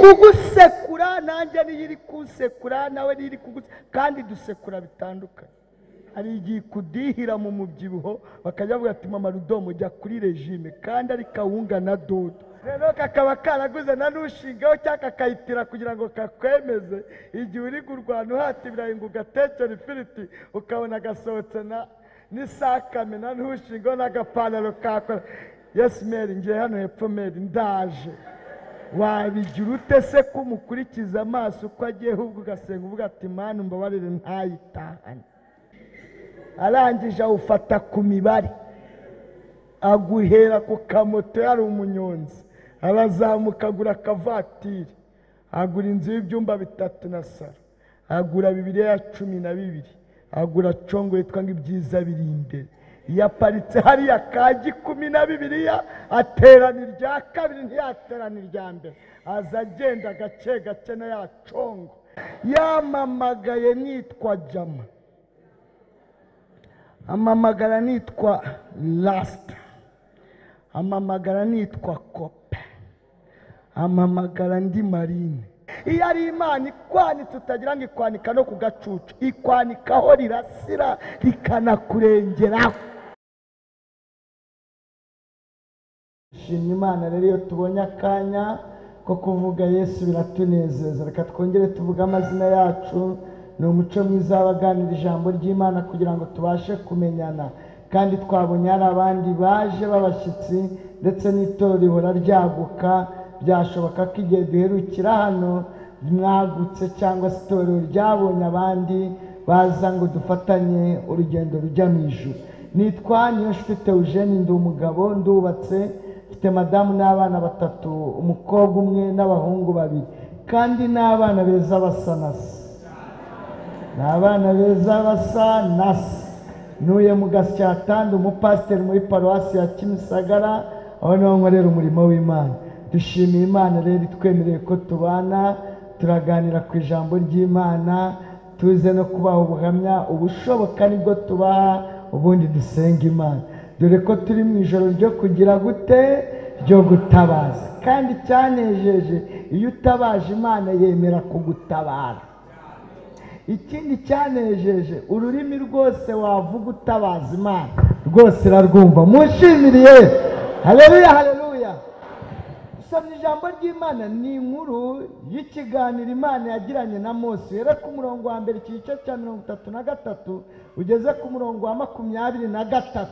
kugusekura nanjye niyo iri kusekura nawe niyo iri kugusekura kandi dusekura bitandukanye. hari igihe kudihira mu mubyibuho bakajya bavuga ati mama Rudomo jya kuri regime kandi ari kawunga na dodo rero kakaba karaguze na nushingaho cyangwa kakayitira kugira ngo kakwemeze igihe uri kurwana uhata ibirayi ngo ugatekere ifiriti ukabona gasohotse n'isakame na ntushingaho n'agapantaro kakora. Yes Mary ngiye hano hepfo Mary ndaje wabigira ute se ko umukurikiza amaso uko agiye ahubwo ugasenga uvuga ati Mana umbabarire ntayitahane. Arangije awufata ku mibare aguhera ku kamoto yari umunyonzi arazamuka agura akavatiri agura inzu y'ibyumba 3 na saro agura Bibiliya 12 agura congo yitwa ngo ibyiza biri imbere yaparitse hariya kaji 12 aterana irya kabiri ntiyaterana irya mbere aza agenda gace gace na ya congo yamamagaye nitwa Jama amamagara nitwa Last amamagara nitwa Kope amamagara ndi Marine. Iyo ari Imana ikwanitse utagira ngo ikwanika no ku gacucu ikwanikaho rirasira rikanakurengeraho. Shimye Imana rero iyo tubonye akanya ko kuvuga Yesu biratunezeza. Reka twongere tuvuga amazina yacu. Ni umuco mwiza w'abaganira ijambo ry'Imana kugira ngo tubashe kumenyana kandi twabonye hari abandi baje babashyitsi ndetse n'itorero rihora ryaguka. Byashoboka ko igihe duherukira hano mwagutse cyangwa se itorero ryabonye abandi baza ngo dufatanye urugendo rujya mu ijuru. Nitwa Niyonshuti Theogene ndi umugabo ndubatse mfite madamu n'abana 3 umukobwa umwe n'abahungu 2 kandi n'abana beza basa nasa n'abana beza basa nasa. Nuye mu Gasyatandi umupasiteri muri paruwasi ya Kimisagara aho niho nkorera umurimo w'Imana. Dushimiye Imana rero itwemereye ko tubana turaganira ku ijambo ry'Imana tuze no kubaha ubuhamya ubushoboka nibwo tubaha ubundi dusenga Imana. Dore ko turi mu ijoro ryo kugira gute ryo gutabaza kandi cyanejeje iyo utabaje Imana yemera kugutabara. Ikindi cyanejeje ururimi rwose wavuga utabaza Imana rwose irarwumva. Mushimiriye haleluya haleluya. Usomye ijambo ry'Imana ni inkuru y'ikiganiro Imana yagiranye na Mose. Rero ku murongo wa mbere igice cya 33 ugeze ku murongo wa 23.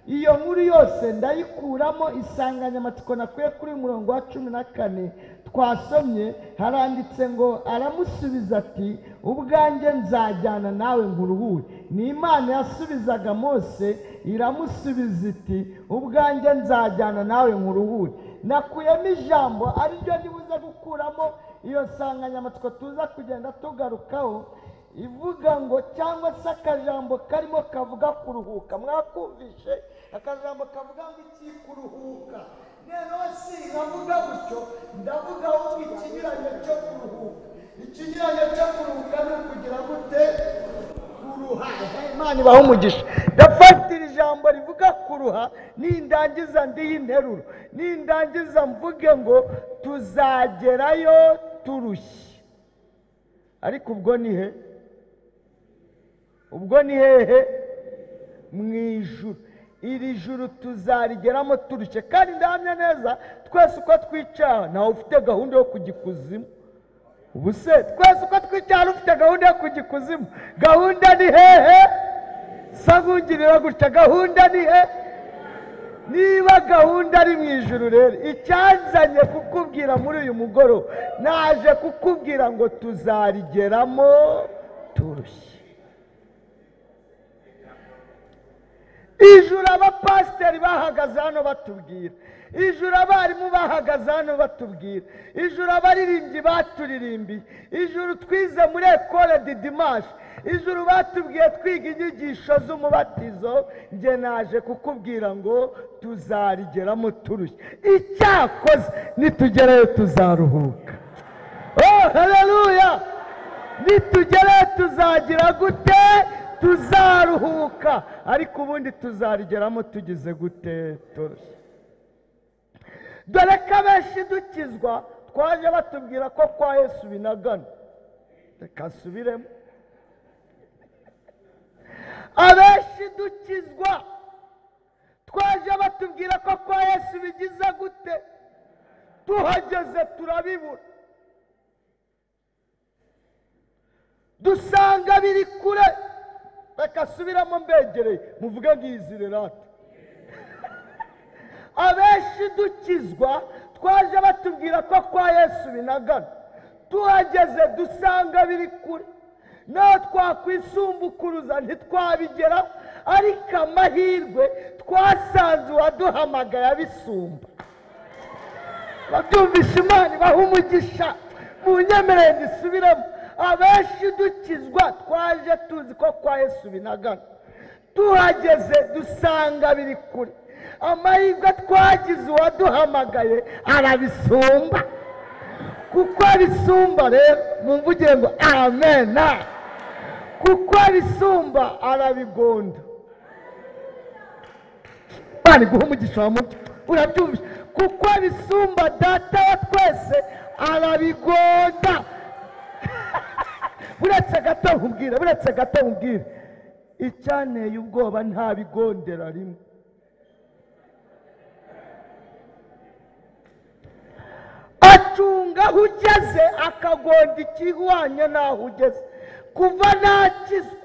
Iyo nkuru yose ndayikuramo isanganyamatsiko nakuye kuri murongo wa 14 twasomye. Haranditse ngo aramusubiza ati ubwanjye nzajyana nawe nguruhure. Ni Imana yasubizaga Mose iramusubiza iti ubwanjye nzajyana nawe nguruhure. Nakuyemo ijambo ari ryo nibuze gukuramo iyo nsanganyamatsiko tuza kugenda tugarukaho ivuga ngo cyangwa se akajambo karimo kavuga kuruhuka. Mwakumvishe akajambo kavuga ngo iki kuruhuka. Rero si navuga gutyo ndavuga aho ikinyuranye cyo kuruhuka. Ikinyuranye cyo kuruhuka ni kugira gute kuruha. Imana ibaho umugisha. Ndafatira ijambo rivuga kuruha nindangiza ndiye interuro nindangiza mvuge ngo tuzagerayo turushye. Ariko ubwo ni he? Ubwo ni hehe? Mu ijuru. Iri juru tuzarigeramo turushye kandi ndahamya neza twese uko twicara nawe ufite gahunda yo kugikuzimu. Ubuse twese uko twicara ufite gahunda yo kugikuzimu. Gahunda ni hehe? Sagungirira gutya gahunda ni he? Niba gahunda ari mu ijuru rero icyanzanye kukubwira muri uyu mugoro naje kukubwira ngo tuzarigeramo turushye. Ijuru abapasiteri bahagaze hano batubwira. Ijuru abarimu bahagaze hano batubwira. Ijuru abaririmbyi baturirimbiye. Ijuru twize muri Ecole de Dimanche. Ijuru batubwiye twiga inyigisho z'umubatizo. Nge naje kukubwira ngo tuzarigeramo turushye. Icyakoze nitugerayo tuzaruhuka. Oh haleluya. Nitugerayo tuzagira gute? Tuzaruhuka. Ariko ubundi tuzarigeramo tugize gute? Turushye. Dore ko abenshi dukizwa twaje batubwira ko kwa Yesu binagana. Reka nsubiremo. Abenshi dukizwa twaje batubwira ko kwa Yesu bigize gute, tuhageze turabibura, dusanga biri kure. Reka nsubiramo mbegereye muvuge ngizire rata. Abenshi dukizwa twaje batubwira ko kwa Yesu binagana, tuhageze dusanga biri kure, naho twakwisumbukuruza ntitwabigera, ariko amahirwe twasanze uwaduhamagaye abisumba. Babyumvishe Imana ibaha umugisha. Munyemerere ndisubiremo. Abenshi dukizwa twaje tuzi ko kwa Yesu binagana, tuhageze dusanga biri kure, amahirwe twagize uwaduhamagaye arabisumba. Kuko abisumba rero mumvuge ngo amen. Kuko abisumba arabigonda. Bani guha umugisha wa Mungu. Urabyumvishe? Kuko abisumba data wa twese arabigonda. Buretse gato nkubwire, icyanteye ubwoba ntabigondera rimwe. Acunga aho ugeze akagonda ikihwanye n'aho ugeze. Kuva nakizwa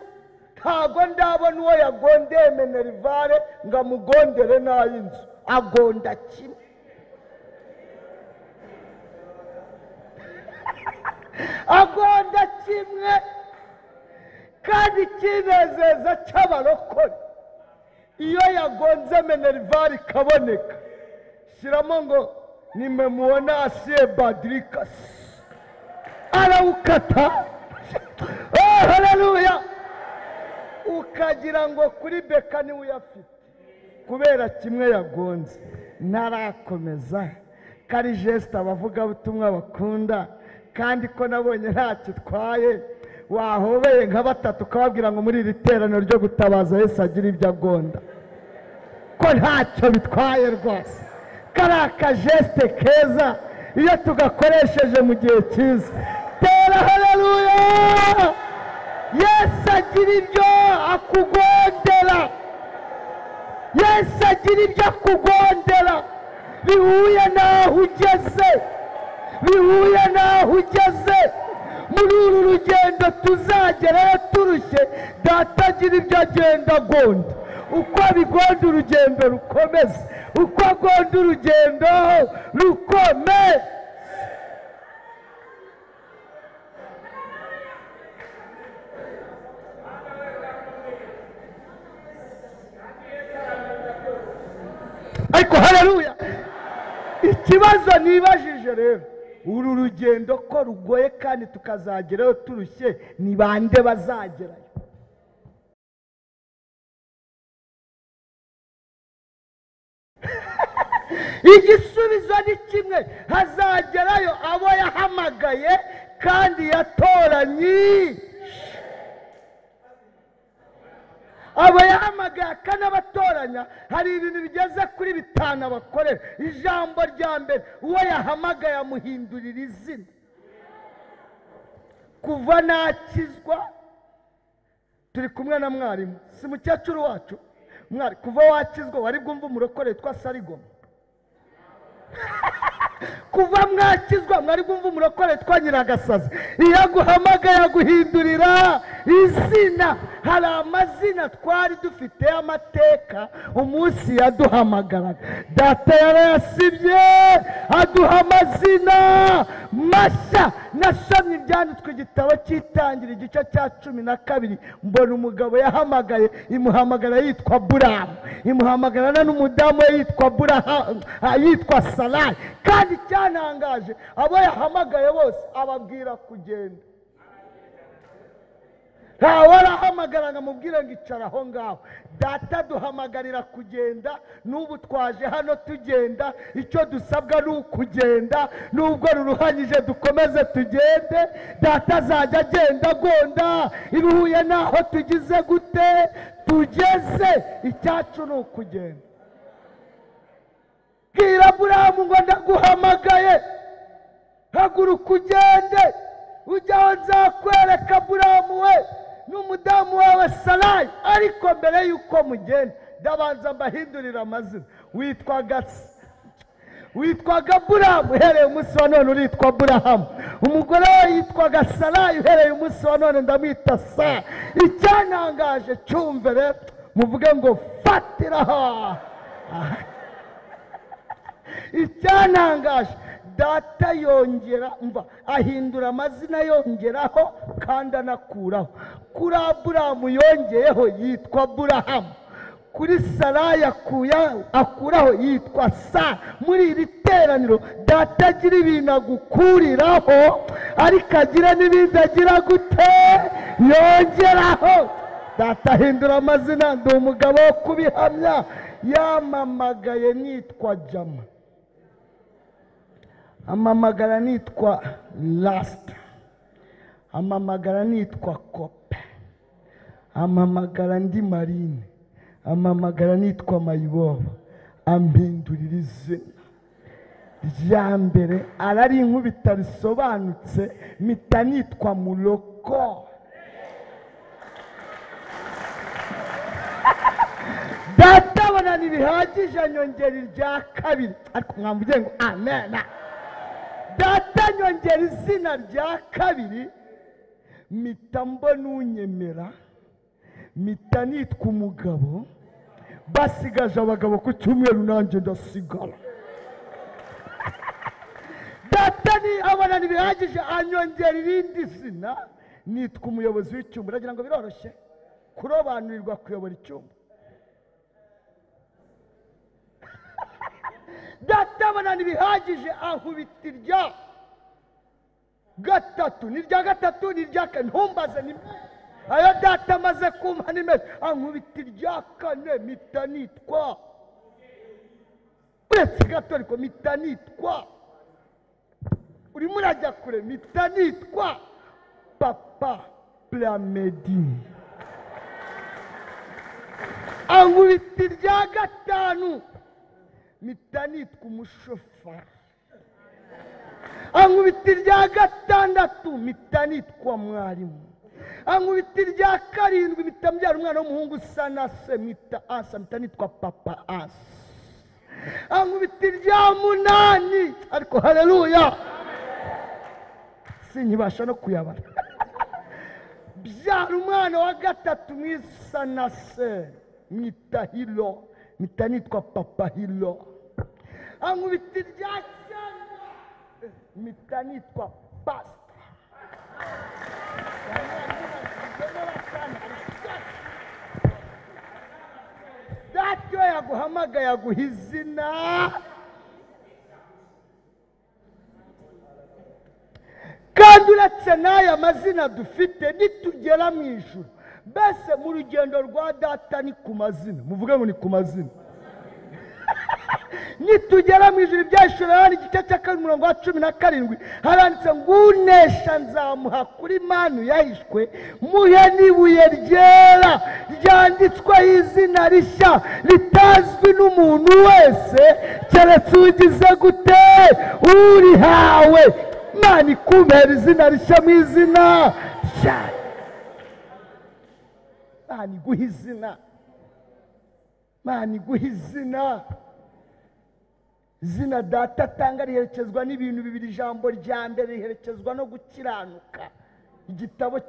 ntago ndabona uwo yagondeye Minerivare ngo amugondere n'ay'inzu. Agonda kimwe. Agonda kimwe. Kandi kinezeza cy'abarokore, iyo yagonze Minerivare ikaboneka, shyiramo ngo nimemuona asiye badrikasi, arawukata. Oh haleluya. Ukagira ngo kuri Beka niwe uyafite kubera kimwe yagonze. Ntarakomeza kari geste abavuga butumwa bakunda, kandi ko nabonye ntacyo twaye. Wahobeye nka batatu ukababwira ngo muri iri teraniro ryo gutabaza Yesu agira ibyo agonda, ko ntacyo bitwaye rwose. Kari akajeste keza iyo tugakoresheje mu gihe cyiza. Tera haleluya. Yesu agira ibyo akugondera. Yesu agira ibyo akugondera bihuye n'aho ugeze, bihuye n'aho ugeze. Muri uru rugendo tuzagerayo turushye, data agira ibyo agenda agonda. Uko abigonda urugendo rukomeze, uko agonda urugendo rukomeze. Ariko haleluya. Ikibazo nibajije rero, uru rugendo ko rugoye kandi tukazagerayo turushye, ni bande bazagerayo? Igisubizo ni kimwe, hazagerayo abo yahamagaye kandi yatoranyije. Abo yahamagaye akanabatoranya, hari ibintu bigeze kuri 5 abakorera. Ijambo rya mbere, uwo yahamagaye amuhindurira izina. Kuva nakizwa, turi kumwe na mwarimu, si mukecuru wacu, mwari kuva wakizwa wari bwumva umurokore witwa Sarigoma. Kuva mwakizwa mwari bwumva umurokore witwa Nyiragasazi. Iyo aguhamagaye aguhindurira izina. Hari amazina twari dufite amateka umunsi yaduhamagaraga. Data yarayasibye aduha amazina mashya. Nasomye ibyanditswe igitabo cy'Itangiriro igice cya 12, mbona umugabo yahamagaye, imuhamagara yitwa Buramu, imuhamagarana n'umudamu yitwa Sarayi. Kandi cyanangaje, abo yahamagaye bose ababwira kugenda. Ntawe arahamagara mubwire ngo icara aho ngaho. Data duhamagarira kugenda. N'ubu twaje hano tugenda, icyo dusabwa ni ukugenda. Nubwo ruruhanyije dukomeze tugende. Data azajya agenda agonda ibihuye n'aho tugize gute tugeze. Icyacu ni ukugenda. Bwira Buramu ngo ndaguhamagaye. haguruka ugende ujya aho nzakwereka Aburahamu we n'umudamu wawe Sarayi. Ariko mbere y'uko mugenda ndabanza mbahindurira amazina. witwaga Aburahamu, uhereye umunsi wa none uritwa Aburahamu. Umugore we yitwaga Sarayi, uhereye umunsi wa none ndamwita Sara. Icyantangaje cyumve rero, muvuge ngo fatiraho. Icyantangaje, data yongera ahindura amazina yongeraho kandi anakuraho. Kuri Aburahamu yongeyeho yitwa Aburahamu, kuri Sarayi akuraho yitwa Sara. Muri iri teraniro data agira ibintu agukuriraho, ariko agira n'ibindi agira gute yongeraho. Data ahindura amazina, ndi umugabo wo kubihamya. Yamamagaye nitwa Jama, amamagara nitwa Lasita, amamagara nitwa Kope, amamagara ndi Marine, amamagara nitwa Mayibobo. Ampindurira izina rya mbere arari inkubita risobanutse, mpita nitwa Muloko. Data abona ntibihagije anyongera irya kabiri, ariko mwamvuge ngo amen. Data anyongera izina rya kabiri, mpita mbona unyemera, mpita nitwa Umugabo. Basigaje abagabo ku cyumweru, nanjye ndasigara. Data abona ntibihagije anyongera irindi zina, nitwa Umuyobozi w'icyumba. Uragira ngo biroroshye kurobanurirwa kuyobora icyumba? Data abona ntibihagije ankubita irya gatatu, n'irya gatatu n'irya kane. Ntumbaze ni ayo data amaze kumpa nimeze, ankubita irya kane, mpita nitwa, uretse gato ariko mpita nitwa, urimo urajya kure, mpita nitwa Papa Plamedi. Ankubita irya gatanu, mpita nitwa Umushoferi. Ankubita irya gatandatu, mpita nitwa Mwarimu. Ankubita irya karindwi, mpita mbyara umwana w'umuhungu usa na se, mpita Asa, mpita nitwa Papa Asa. Ankubita irya munani, ariko haleluya sinkibasha no kuyabara. Byara umwana wa gatatu mwisa na se, mwita Hilo, mpita nitwa Papa Hilo. Ankubita irya cyenda, mpita nitwa Pastor. Data yaguhamagaye aguha izina. Kandi uretse n'aya mazina dufite, nitugera mu ijuru, mbese mu rugendo rwa data ni ku mazina. Muvuge ngo ni ku mazina. Nitugera mu ijuru, ibyahishuriwe Yohana igice cya 17 haranditse ngo unesha nzamuha kuri manu yahishwe, muhe n'ibuye ryera ryanditsweho izina rishya ritazwi n'umuntu wese keretse ugize gute urihawe. Imana ikumpera izina rishya mu izina ryayo. Imana iguha izina, Imana iguha izina. Izina data atanga riherekezwa n'ibintu bibiri. Ijambo rya mbere riherekezwa no gukiranuka. Igitabo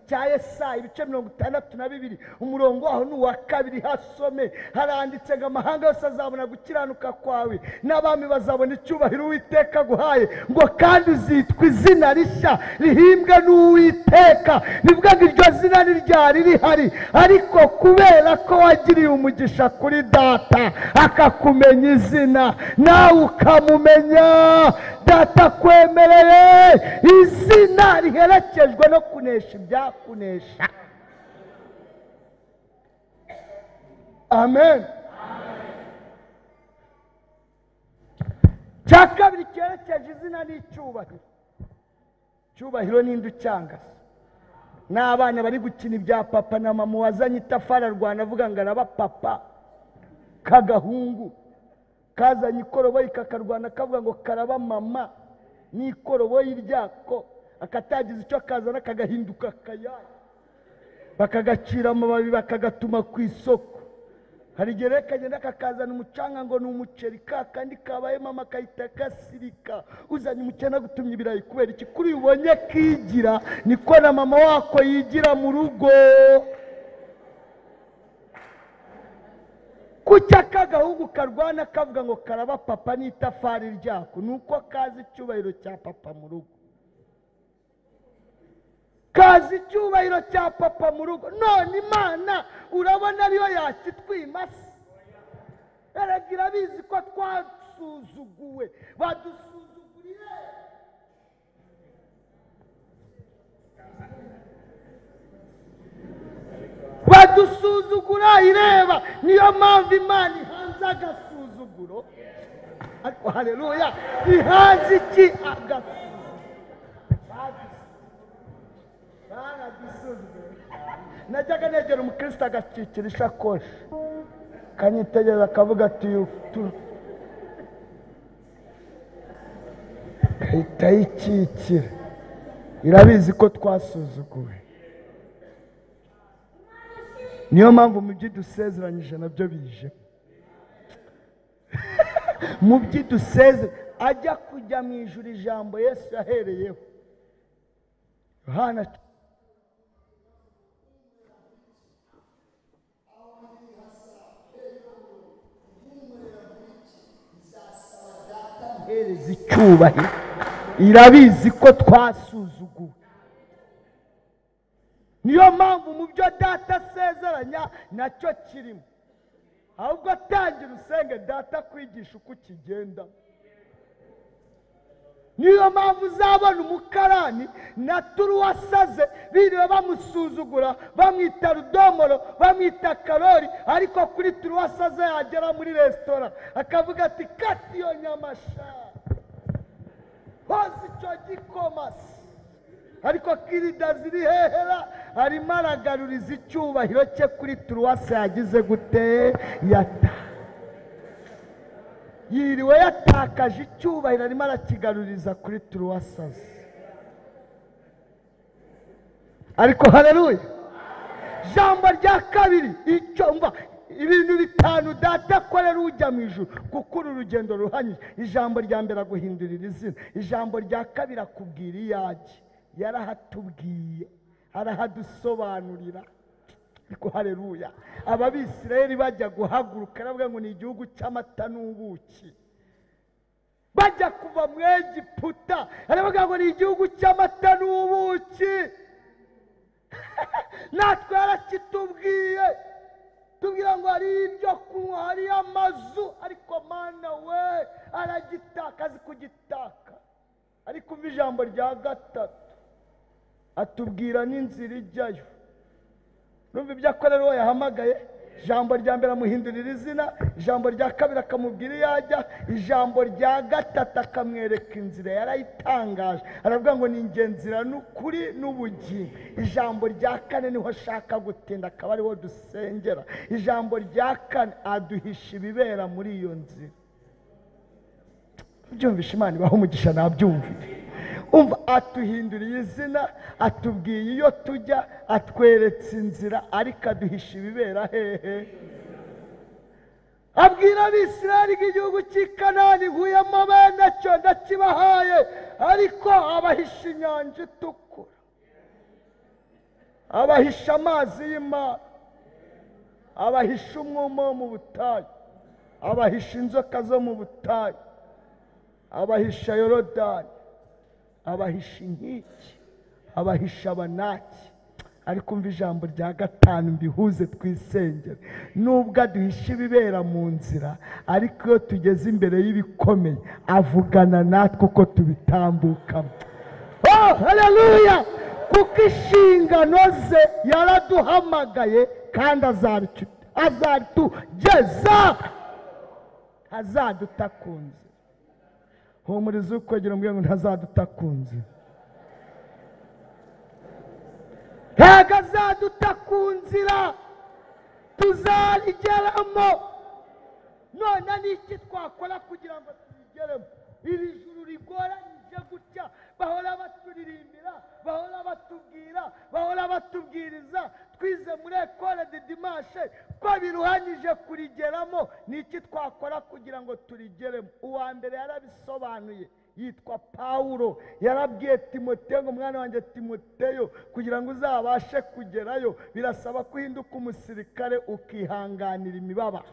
cya Yesaya ibice 62 umurongo waho n'uwa kabiri hasome haranditse ngo amahanga yose azabona gukiranuka kwawe, n'abami bazabona icyubahiro Uwiteka aguhaye, ngo kandi uzitwa izina rishya rihimbwe n'Uwiteka. Bivuga ngo iryo zina ntiryari rihari, ariko kubera ko wagiriye umugisha kuri data akakumenya izina, nawe ukamumenya, data kwemereye izina riherekejwe no kunesha ibyakunesha. Amen. Cya kabiri cyerekeje izina n'icyubahiro. Cyubahiro n'indi ucyangase. N'abana bari gukina ibya papa na mama, wazanye itafari arwana avuga ngo araba papa, kagahungu kazanye ikoroboyi kakarwana kavuga ngo karaba mama. n'ikoroboyi ryako akatagize icyo kazana kagahinduka akayaya, bakagacira amababi bakagatuma ku isoko. hari igihe rero kagenda kakazana umucanga ngo ni umuceri, kandi kabaye mama kahita gasirika. uzanye umukene agutumye ibirayi kubera iki? kuri ubonye kigira niko na mama wako yigira mu rugo. kuki aka gahugu karwana kavuga ngo karaba papa n'itafari ryako? nuko kazi icyubahiro cya papa mu rugo, kazi icyubahiro cya papa mu rugo. none Imana urabona ariyo yakitwima se? eragira bizi ko twasuzuguwe, badusuzuguriye. badusuzugura ireba, niyo mpamvu Imana ihanze agasuzuguro. ariko haleluya, ihanze iki? agasuzuguro. najyaga negera umukristo agacikira ishakoshi, kanyitegereza akavuga ati ahita yikikira. irabizi ko twasuzuguwe. niyo mpamvu mu by'idusezeranyije nabyo bije. mu by'idusezeranyije ajya kujya mu ijuru, ijambo Yesu yahereyeho Yohana hereza icyubahiro. irabizi ko twasuzuguwe. niyo mpamvu mu byo data asezeranya nacyo kirimo. ahubwo tangira usenge data kwigisha uko ukigenda. niyo mpamvu uzabona umukarani na turuwasaze biriwe bamusuzugura, bamwita rudomoro, bamwita karori, ariko kuri turuwasaze yagera muri resitora akavuga ati kati iyo nyamasha, hoze icyo gikomasi. ariko kirida ziri hehera, arimo aragaruriza icyubahiro cye kuri turuwase yagize gute? yiriwe yatakaje icyubahiro, arimo arakigaruriza kuri turuwasaze. ariko haleluya, jambo rya kabiri icyo mva ibintu bitanu data akorera ujya mu ijuru, kuko uru rugendo ruhanyije. ijambo rya mbere aguhindurira izina, ijambo rya kabiri akubwira iyo ajya. yarahatubwiye, arahadusobanurira. ariko haleluya, ababisirayeli bajya guhaguruka aravuga ngo ni igihugu cy'amata n'ubuki. bajya kuva mu Egiputa aravuga ngo ni igihugu cy'amata n'ubuki. natwe yarakitubwiye, tubwira ngo hari ibyo kunywa, hari amazu, ariko Mana we aragitaka, azi kugitaka. ariko umva ijambo rya gatatu, atubwira n'inzira ijyayo. numva ibyo akorera uwo yahamagaye. ijambo rya mbere amuhindurira izina, ijambo rya kabiri akamubwira iyo ajya, ijambo rya gatatu akamwereka inzira. yarayitangaje aravuga ngo ni njye nzira n'ukuri n'ubugingo. ijambo rya kane niho ashaka gutinda, akaba ariho dusengera. ijambo rya kane aduhisha ibibera muri iyo nzira. byumvishe Imana ibaho umugisha, nabyumvire. umva, atuhinduriye izina, atubwiye iyo tujya, atweretse inzira, ariko aduhisha ibibera hehe? abwira abisirayeli ngo igihugu cy'i Kanani nkuyemo bene cyo ndakibahaye, ariko abahisha inyanja itukura, abahisha amazi y'Imana, abahisha umwuma wo mu butayu, abahisha inzoka zo mu butayu, abahisha Yorodani, abahisha inkiki, abahisha abanaki. ariko umva ijambo rya gatanu mbihuze twisengere. nubwo aduhisha ibibera mu nzira, ariko iyo tugeze imbere y'ibikomeye avugana natwe uko tubitambukamo. oh haleluya, kuko inshingano ze yaraduhamagaye kandi azatugeza, azaduta ku nzira. humuriza ukwegera ngo ntazaduta ku nzira. ntabwo azaduta ku nzira, tuzarigeramo. none ni iki twakora kugira ngo tuyigeremo? iri juru rigoranyije gute? baturirimbira, bahora batubwira, bahora batubwiriza. Twize muri Ecole de Dimanche ko biruhanyije kurigeramo. Ni iki twakora kugira ngo turigeremo? Uwa mbere yarabisobanuye, yitwa Pawulo. Yarabwiye Timoteyo ngo mwana wanjye Timoteyo, kugira ngo uzabashe kugerayo birasaba ko uhinduka umusirikare ukihanganira imibabaro.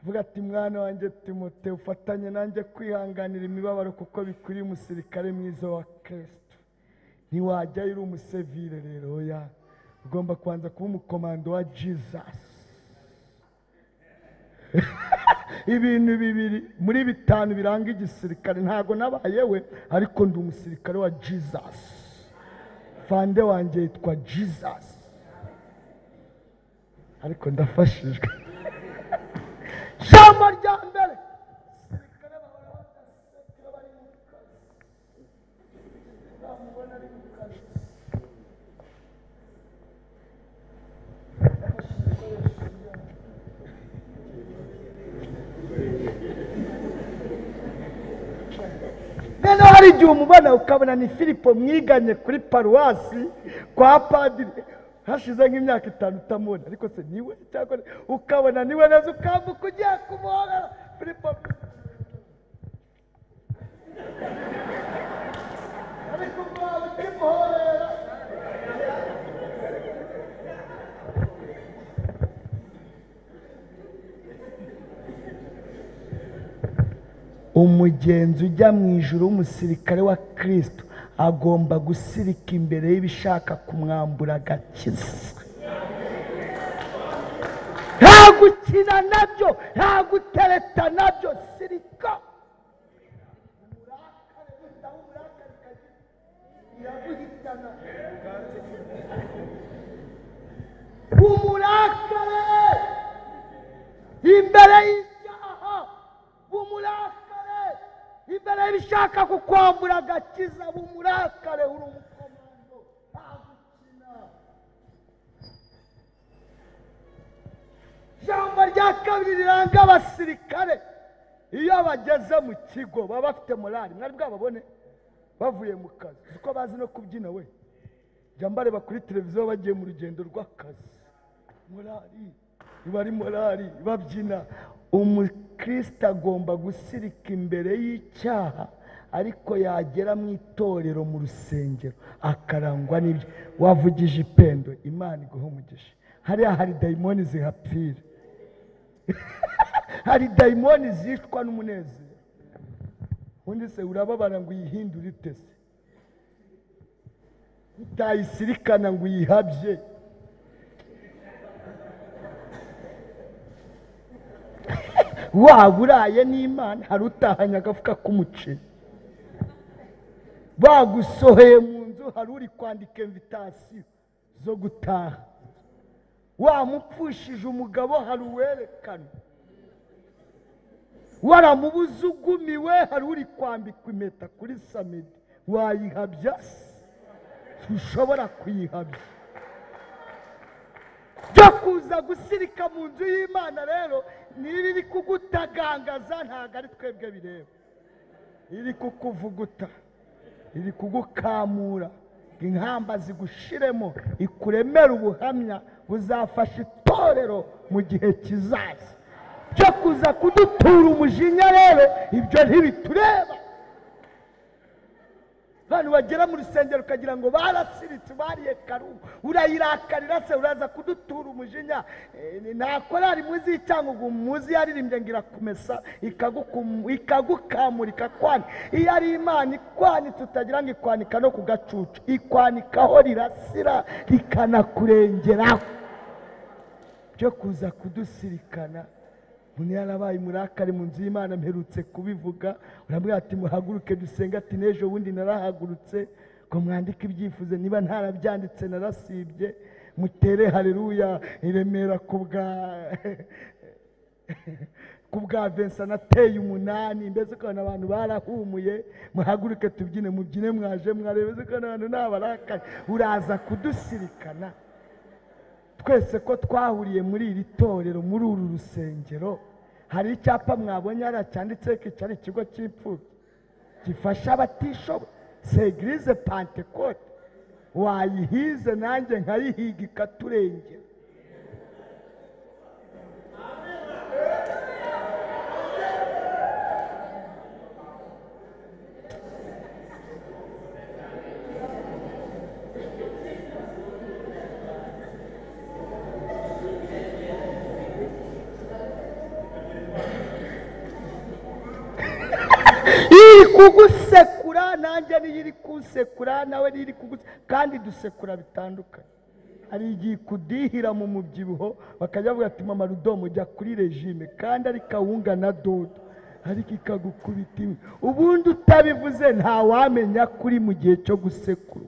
Vuga ati mwana wanjye Timoteyo, ufatanye nanjye kwihanganira imibabaro kuko bikwiriye umusirikare mwiza wa Kristo. Ntiwajyayo uri umusivile rero, oya, ugomba kubanza kuba umukomando wa Jesus. Ibintu bibiri muri bitanu biranga igisirikare. Ntago nabayewe, ariko ndi umusirikare wa Jesus. Fande wanjye yitwa Jesus, ariko ndafashijwe. Jambo rya mbere, abasirikare bahora badasekera bari mu kazi. Namubona ari mu kazi. Noneho hari igihe umubona ukabona ni Filipo mwiganye kuri paruwasi kwa padiri, hashize nk'imyaka 5 utamubona, ariko se niwe cyangwa ukabona niwe neza, ukambuka ugiye kumuhora Filipo, ariko mwawe utimuhorera. Umugenzi ujya mu ijuru w'umusirikare wa Kristo agomba gusirika imbere y'ibishaka kumwambura agakiza. Nta gukina nabyo, nta gutereta nabyo, sirika. Umurakare utaho umurakare kagira iraguhitana. Umurakare imbere y'icyaha, umurakare imbere y'ibishaka kukwambura agakiza, umurakare uri umukomando, nta gukina. Ijambo rya kabiri riranga abasirikare, iyo bageze mu kigo baba bafite morali. Mwari bwababone bavuye mu kazi, uko bazi no kubyina we. Jya mbareba kuri televiziyo bagiye mu rugendo rw'akazi, morali iba ari morali, babyina. Umukristo agomba gusirika imbere y'icyaha, ariko yagera mu itorero, mu rusengero, akarangwa n'ibyo. Wavugije ipendo, Imana iguhe umugisha. Hariya hari dayimoni zihapfira. Hari dayimoni zishwa n'umunezero. Undi se urababara ngo uyihindure ite se? Utayisirikana ngo uyihabye. Waburaye n'Imana, hari utahanye agafuka k'umuceri. Bagusoheye mu nzu, hari uri kwandika invitasiyo zo gutaha. Wamupfushije umugabo, hari uwerekana. Waramubuze ugumiwe, hari uri kwambikwa impeta kuri samedi. Wayihabya se? Ushobora kuyihabya. Byo kuza gusirika mu nzu y'Imana rero, niba iri kugutagangaza ntabwo ari twebwe bireba. Iri kukuvuguta, iri kugukamura, inkamba zigushiremo, ikuremera ubuhamya buzafasha itorero mu gihe kizaza. Byo kuza kudutura umujinya rero, ibyo ntibitureba. Abantu bagera mu rusengero ukagira ngo barasiritse, bariye karu, urayirakarira se, uraza kudutura umujinya. Nta korari muzi cyangwa ngo muzi yaririmbye ngo irakumesa ikagukamura ikakwana. Iyo ari Imana ikwanitse utagira ngo ikwanika no ku gacucu, ikwanikaho rirasira rikanakurengeraho. Byo kuza kudusirikana, umuntu yarabaye umurakare mu nzu y'Imana, mperutse kubivuga. Urambwira ati muhaguruke dusenga, ati n'ejo bundi narahagurutse ngo mwandike ibyifuzo, niba ntarabyanditse narasibye. Mutere haleluya i Remera ku bwa Vincent nateye 8, mbese ko abantu barahumuye. Muhaguruke tubyine, mubyine mwaje mwarebe ko abantu nabarakare. Uraza kudusirikana twese ko twahuriye muri iri torero, muri uru rusengero. Hari icyapa mwabonye cyanditse ko cyari ikigo cy'imfubyi gifasha abatishoboye. c'est eglise Pentecote, wayihize nanjye nkayihiga ikaturengera. iri kugusekura nanjye niyo iri kusekura, nawe niyo iri kugusekura, kandi dusekura bitandukanye. hari igihe kudihira mu mubyibuho bakajya bavuga ati mama Rudomo jya kuri regime, kandi ari kawunga na dodo, ariko ikagukubita iwe. Ubundi utabivuze ntawamenya kuri mu gihe cyo gusekura.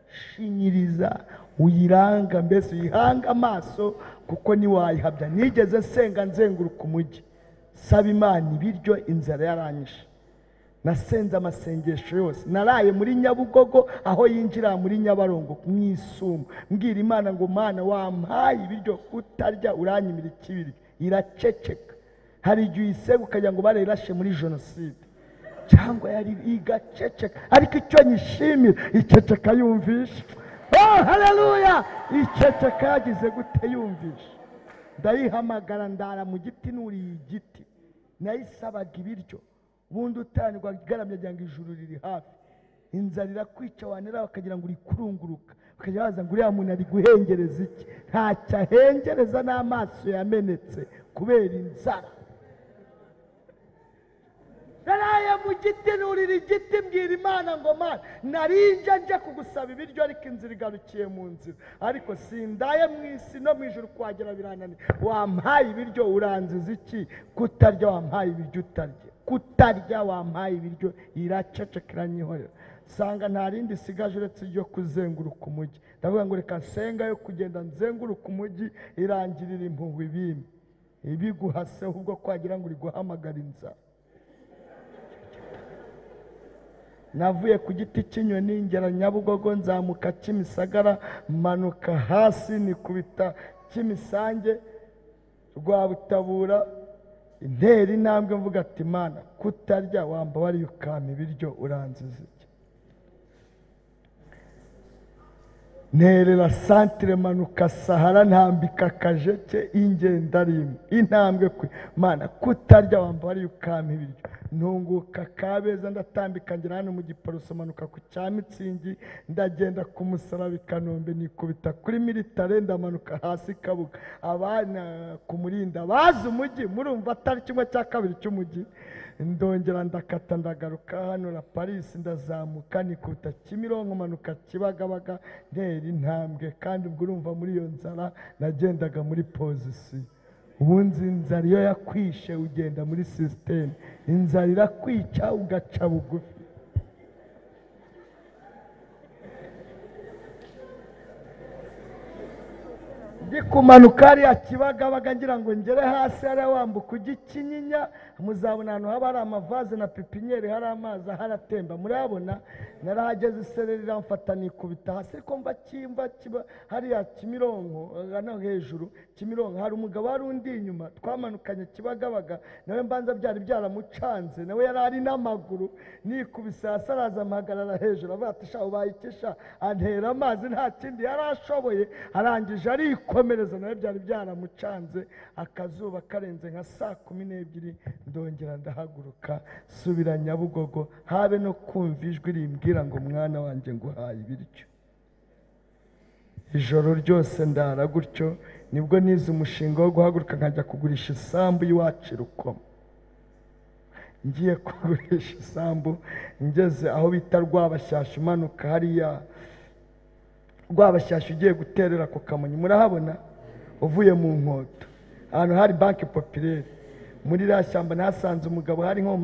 Shinyiriza uyiranga, mbese uyihanga amaso, kuko niwayihabya. Nigeze senga nzenguruka umujyi saba Imana ibiryo, inzara yaranyishe. Nasenze amasengesho yose, naraye muri Nyabugogo aho yinjira muri Nyabarongo mw'Isumo, mbwira Imana ngo Mana wampaye ibiryo utarya uranyimira ikibiryo. Iraceceka. Hari igihe uyisega ukagira ngo barayirashe muri jenoside, cyangwa yari igaceceka, ariko icyo nyishimira iceceka yumvisha. Oh haleluya! Iceceka yagize gute yumvisha? Ndayihamagara ndara mu giti nuriye igiti, nayisabaga ibiryo. Ubundi utanirwa igaramye agira ngo ijuru riri hafi, inzara irakwica wanera bakagira ngo uri kurunguruka, bakajya baza ngo uriya muntu ari guhengereza iki? Ntacyo ahengereza, n'amaso yamenetse kubera inzara. Naraye mu giti nurira igiti, mbwira Imana ngo Mana narinje nje kugusaba ibiryo, ariko inzira igarukiye mu nzira, ariko sindaye mu isi no mu ijuru kwagera birananiye. Wampaye ibiryo uranziza iki? Kutarya wampaye ibiryo utarya, kutarya wampaye ibiryo. Iraceceka iranyihorera. Sanga nta rindi sigaje uretse ryo kuzenguruka umujyi. Ndavuga ngo reka nsenga yo kugenda nzenguruka umujyi irangirira impuhwe ibimbi ibiguhase, ahubwo kwagira ngo uri guhamagara inzara. Navuye ku giti cy'inyoni ngera Nyabugogo, nzamuka Kimisagara, manuka hasi nikubita Kimisange, Rwabutabura, intera intambwe mvuga ati Mana kutarya wambabariye ukampa ibiryo uranziza iki? Nterera santire manuka Sahara, ntambika Kajeke, ingenda rimwe intambwe kwe, Mana kutarya wambabariye ukampa ibiryo. Ntunguka Kabeza, ndatambika ngera hano mu Giporoso, manuka ku Cyamitsingi, ndagenda ku Musaraba i Kanombe, nikubita kuri Militare, ndamanuka hasi Kabuga. Abana ku Murinda bazi umujyi, murumva atari kimwe cya kabiri cy'umujyi. Ndongera ndakata ndagaruka hano na Paris, ndazamuka nikubita Kimironko, manuka Kibagabaga, ntera intambwe. Kandi ubwo urumva muri iyo nzara nagendaga muri pozisiyo. Ubundi inzara iyo yakwishe ugenda muri system, inzara irakwica ugaca bugufi. Ndi kumanuka hariya Kibagabaga ngira ngo ngere hasi hariya wambuka ujya Kinyinya, muzabona ahantu haba hari amavaze na pipinyeri, hari amazi haratemba, murabona. Narahageze isereri iramfata nikubita hasi, ariko mva kiba hariya Kimironko hano hejuru Kimironko, hari umugabo wari undi inyuma, twamanukanye Kibagabaga, nawe mbanza byari byaramucanze, nawe yari ari n'amaguru. Nikubise hasi araza amahagarara hejuru, avuga ati sha ubaye ikisha, antera amazi nta kindi yari ashoboye, arangije arikomereza, nawe byari byaramucanze. Akazuba karenze nka 12:00 ndongera ndahaguruka subira Nyabugogo, habe no kumva ijwi rimbwira ngo mwana wanjye nguhaye ibiryo. Ijoro ryose ndara gutyo, nibwo nize umushinga wo guhaguruka nkajya kugurisha isambu y'iwacu Rukomo. Ngiye kugurisha isambu, ngeze aho bita Rwabashyashya, umanuka hariya Rwabashyashya ugiye guterera ku Kamonyi, murahabona uvuye mu Nkoto ahantu hari Banque Populaire. Muri iriya shyamba nahasanze umugabo, hari nko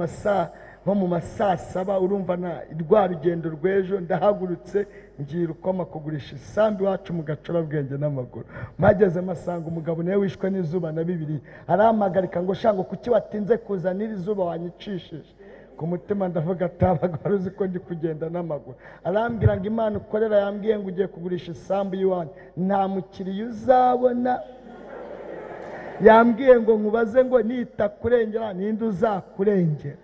mu masaa 7, urumva na rwa rugendo rw'ejo. Ndahagurutse ngiye Rukoma kugurisha isambu iwacu mu Gacurabwenge n'amaguru. Mageze masanga umugabo nawe wishwe n'izuba na Bibiliya, aramagarika ngo shango kuki watinze kuzanira izuba wanyicishije. Ku mutima ndavuga atabaga wari uzi ko ndi kugenda n'amaguru. Arambwira ngo Imana ukorera yambwiye ngo ugiye kugurisha isambu y'iwanyu nta mukiriya uzabona. Yambwiye ngo nkubaze ngo nita kurengera ninde uzakurengera.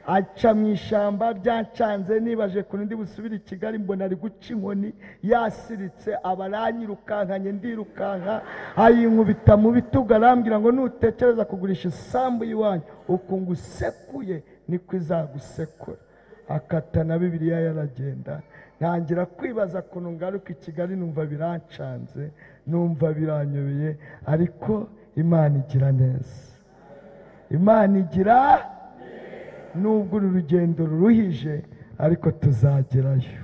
aca mu ishyamba ryancanze, nibaje ku ndi busubire i Kigali mbona ari guca inkoni yasiritse, abaranyirukankanye ndirukanka, ayinkubita mu bitugu arambwira ngo nutekereza kugurisha isambu y'iwanyu uku ngusekuye niko izagusekura. Akata na Bibiliya yaragenda. Ntangira kwibaza kuntu ngaruka i Kigali, numva birancanze, numva biranyobeye, ariko Imana igira neza. Imana igira, nubwo uru rugendo ruruhije ariko tuzagerayo,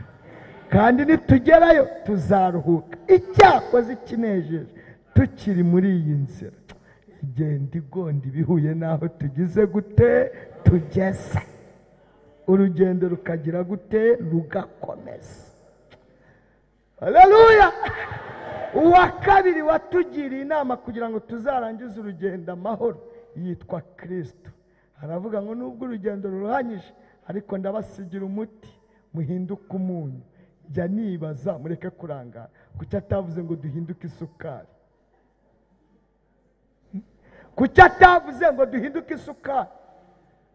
kandi nitugerayo tuzaruhuka. Icyakoze ikinejeje tukiri muri iyi nzira, igenda igonda ibihuye n'aho tugize gute tugeze, urugendo rukagira gute rugakomeza. Haleluya! Uwa kabiri watugiriye inama kugira ngo tuzarangize urugendo amahoro yitwa Kristo. Aravuga ngo nubwo urugendo ruruhanyije ariko ndabasigira umuti, muhinduke umunyu. Jya nibaza, mureke kurangara, kuki atavuze ngo duhinduke isukari? Kuki atavuze ngo duhinduke isukari,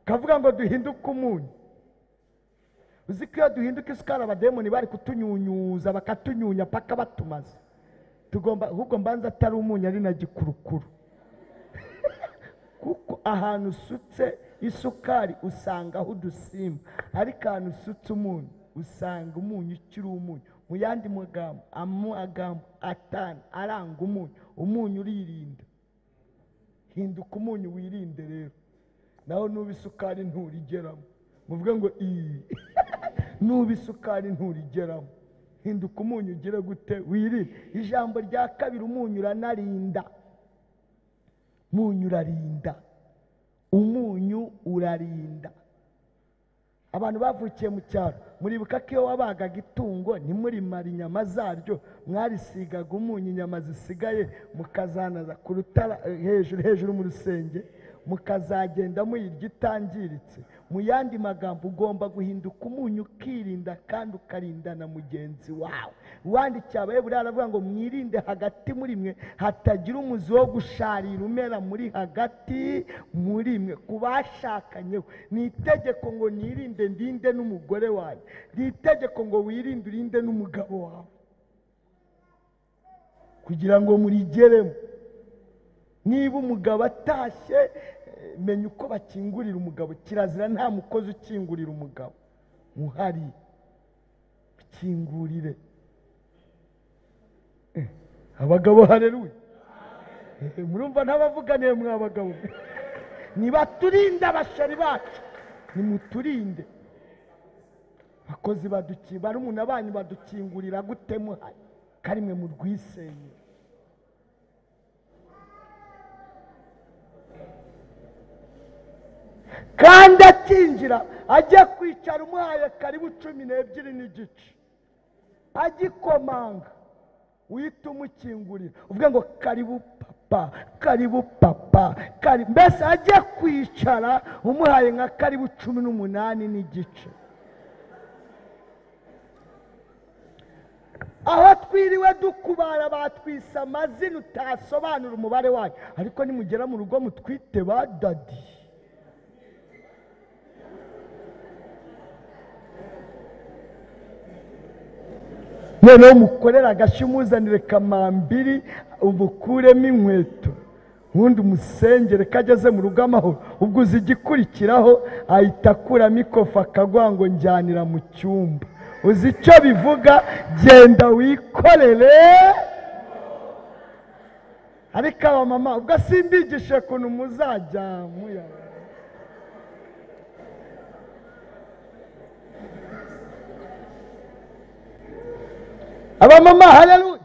kavuga ngo duhinduke umunyu? Uzi ko iyo duhinduka isukari abademoni bari kutunyunyuza bakatunyunya paka batumaze. Tugomba ahubwo mbanza atari umunyu ari na gikurukuru. Kuko ahantu usutse isukari usangaho udusimba, ariko ahantu usutse umunyu usanga umunyu ukiri umunyu. Mu yandi magambo, amagambo atanu aranga umunyu. Umunyu uririnda. Hinduka umunyu wirinde rero. Naho nuba isukari nturigeramo. Muvuga ngo nuba isukari nturigeramo. Hinduka umunyu ugire gute wirinde. Ijambo rya kabiri, umunyu uranarinda. Umunyu urarinda. Umunyu urarinda. Abantu bavukiye mu cyaro, muribuka ko iyo wabagaga itungo ntimurimara inyama zaryo, mwarisigaga umunyu, inyama zisigaye mukazanaza ku rutara hejuru mu rusenge, mukazagenda muyirya itangiritse. Mu yandi magambo, ugomba guhinduka umunyu ukirinda kandi ukarinda na mugenzi wawe. Uwandikiye Abaheburayo aravuga ngo mwirinde hagati muri mwe hatagira umuzi wo gusharira umera muri hagati muri mwe. Ku bashakanyeho ni itegeko ngo nirinde ndinde n'umugore wanjye, ni itegeko ngo wirinde urinde n'umugabo wawe, kugira ngo murigeremo. Niba umugabo atashye, menya uko bakingurira umugabo. Kirazira nta mukozi ukingurira umugabo uhari, ukingurire. Abagabo haleluya, murumva ntabavuganiye mwa bagabo? Niba turinde abashari bacu, nimuturinde. Abakozi baduki barumuna banyu badukingurira gute muhari? Karimwe mu rwisenye. Kandi akinjira ajya kwicara umuhaye karibu 12 n'igice, agikomanga uhita umukingurira, uvuga ngo karibu papa, karibu papa, karibu. Mbese ajya kwicara umuhaye nka karibu 18 n'igice. Aho twiriwe dukubara batwisa amazina utasobanura umubare wayo, ariko nimugera mu rugo mutwite ba dadi. Noneho mukorera agashyi umuzanire kamambiri, umukuremo inkweto, ubundi umusengere kageze mu rugo amahoro. Ubwo uzi igikurikiraho, ahita akuramo ikofa akaguha ngo njyanira mu cyumba. Uzi icyo bivuga? Genda wikorere. Ariko abamama ubwo simbigishe kuntu muzajya muyaga. Abamama haleluya,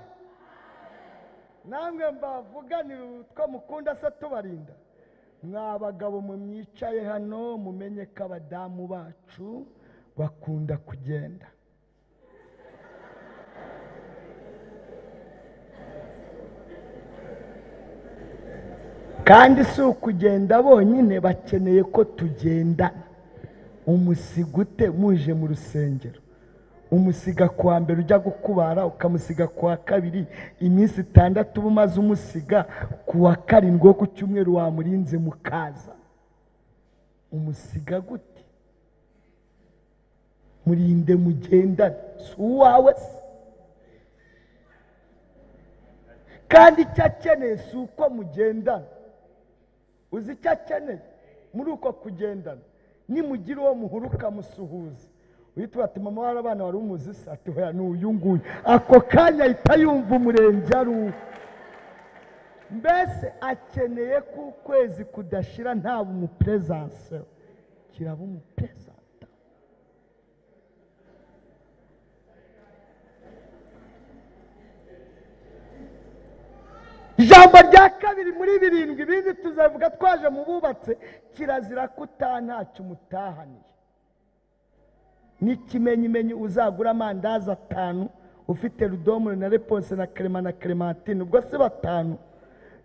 namwe mbavuganira utwo mukunda se tubarinda. Mwa bagabo mumwicaye hano, mumenye ko abadamu bacu bakunda kugenda. Kandi si ukugenda bonyine, bakeneye ko tugendana. Umusigute muje mu rusengero, umusiga kuwa mbere ujya gukubara, ukamusiga kuwa kabiri, iminsi 6 umaze umusiga, kuwa karindwi wo ku cyumweru wamurinze mukaza. Umusiga gute? murinde mugendane, si uwawe se. kandi icyo akeneye si uko mugendana. uzi icyo akeneye muri uko kugendana? nimugira uwo muhura ukamusuhuza, uhita ati mama w'abana wari umuzi se? ati hoya n'uyu nguyu. ako kanya ahita yumva umurenge ari uwo. mbese akeneye ko ukwezi kudashira nta umupresence, kiraba umupresence. ijambo rya kabiri muri birindwi, ibindi tuzavuga twaje mu bubatse, kirazira ko ntacyo umutahaniye. n'ikimenyimenyi uzagura amandazi 5 ufite rudomoro na reponse na crema na clementine, ubwo se 5,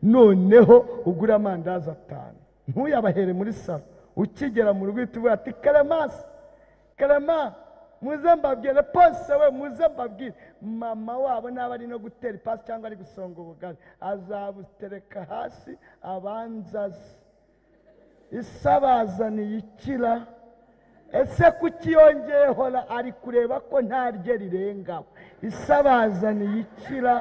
noneho ugura amandazi 5 ntuyabahere muri salo. ukigera mu rugo tuvuga ati Clement muze mbabwire, pose we muze mbabwire. mama wabo naba ari no gutera ipasi cyangwa ari gusonga ubugari, azabutereka hasi abanzazi. isabazaniye ikira, ese kuki yongeyeho? ari kureba ko nta rye rirengaho. isabazaniye ikira,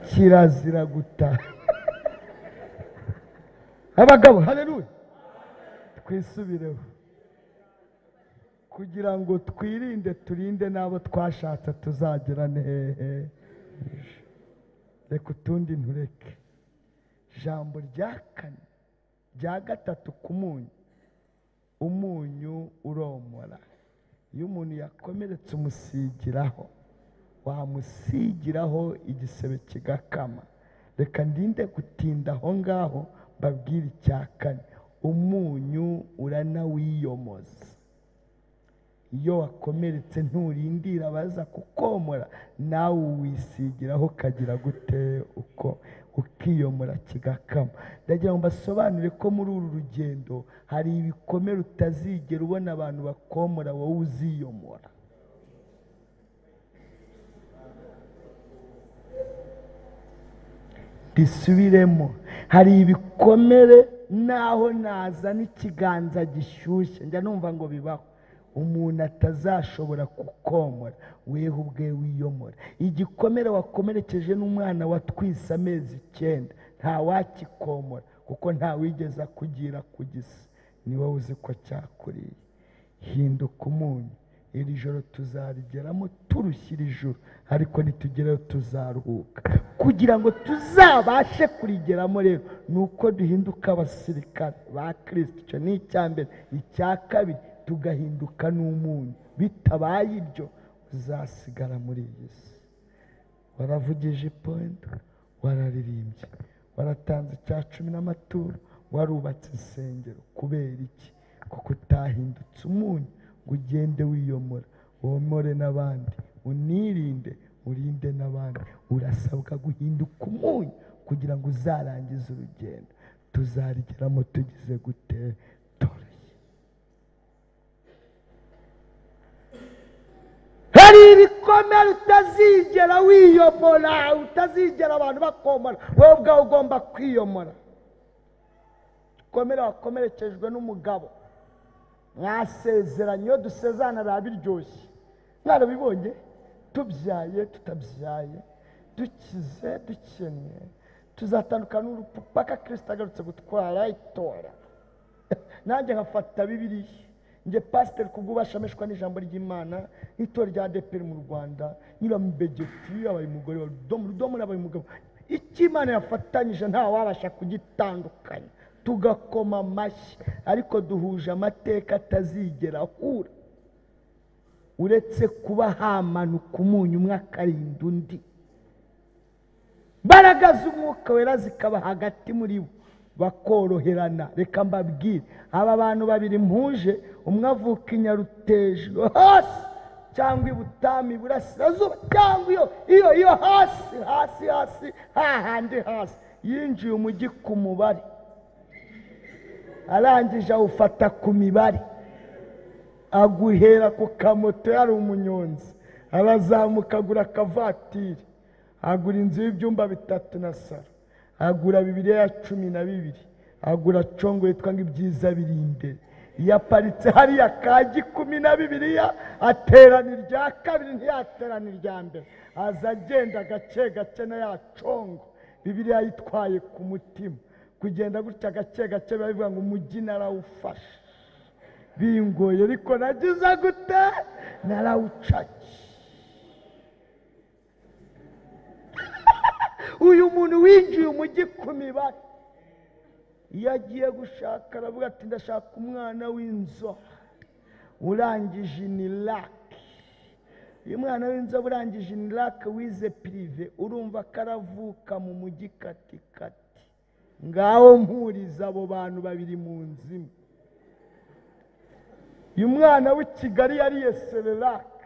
kirazira gutaha. abagabo haleluya, twisubireho kugira ngo twirinde turinde n'abo twashatse tuzagera hehe. reka utundi ntureke. ijambo rya 4 rya 3 ku munyu. umunyu uromora. iyo umuntu yakomeretse umusigiraho, wamusigiraho igisebe kigakama. reka ndinde gutinda aho ngaho, babwire icya 4. umunyu uranawiyomoza. iyo wakomeretse nturindira baza kukomora, nawe uwisigiraho kagira gute uko ukiyomora kigakama. ndagira ngo mbasobanure ko muri uru rugendo hari ibikomere utazigera ubona abantu bakomora, wowe uziyomora. bisubiremo, hari ibikomere naho nazana ikiganza gishyushye, njya numva ngo bibaho, umuntu atazashobora kukomora, wewe ubwe wiyomora. igikomere wakomerekeje n'umwana watwise amezi 9 nta wakikomora, kuko nta wigeze kugira kugisa, ni wowe uzi ko cyakuriye. hinduka umunyu. iri joro tuzarigeramo turushyira ijuru, ariko nitugereho tuzaruhuka. kugira ngo tuzabashe kurigeramo rero, nuko duhinduka abasirikare ba Kristo. icyo ni icya mbere. icya kabiri, tugahinduka n'umunyu. bitabaye ibyo uzasigara muri iyi si. waravugije ipondo, wararirimbye, waratanze icya 10 n'amaturo, warubatse insengero. kubera iki? kuko utahindutse umunyu ngo ugende wiyomora, womore n'abandi, unirinde urinde n'abandi. urasabwa guhinduka umunyu kugira ngo uzarangize urugendo. tuzarigeramo tugize gute? toroshye. hari ibikomere utazigera wiyomora, utazigera abantu bakomora, wowe ubwawe ugomba kwiyomora. igikomere wakomerekejwe n'umugabo, mwasezeranye, iyo dusezerana biba biryoshye. mwarabibonye? tubyaye tutabyaye, dukize dukennye, tuzatandukana n'urupfu paka Kristo agarutse gutwara itora. nanjye nkafata Bibiliya, nge pasiteri kubw'ubashamishwa n'ijambo ry'Imana, itora rya ADEPR mu Rwanda, Nyirambegeti abaye umugore wa Rudomo n'abaye umugabo. icyo Imana yafatanyije nta wabasha kugitandukanya. tugakoma amashyi, ariko duhuje amateka atazigera ahura, uretse kuba hamanuka umunyu umwe akarinda undi. mbaraga z'umwuka wera zikaba hagati muri bo, bakoroherana. reka mbabwire, aba bantu babiri mpuje, umwe avuka i Nyaruteje hasi, cyangwa i Butami Burasirazuba, cyangwa iyo hasi hahandi hasi, yinjiye umujyi ku mubare, arangije awufata ku mibare, aguhera ku kamoto. yari umunyonzi, arazamuka agura akavatiri, agura inzu y'ibyumba 3 na saro, agura Bibiliya ya 12, agura congo yitwa ngo ibyiza biri imbere. Iyo aparitse hariya ka Gikumi na Bibiliya, aterana irya kabiri ntiyaterana irya mbere, aza agenda gake gake na ya congo Bibiliya yitwaye ku mutima. Kugenda gutya gake gake bivuga ngo umujyi narawufashe bingoye, ariko nagize gute narawucaki. Uyu muntu winjiye umujyi ku mibare, iyo agiye gushaka aravuga ati ndashaka umwana w'inzobe urangije inirake. Uyu mwana w'inzobe urangije inirake wize pirive, urumva karavuka mu mujyi katikati. Ngaho mpuriza abo bantu babiri mu nzu imwe. Uyu mwana w'i Kigali yariye serelake,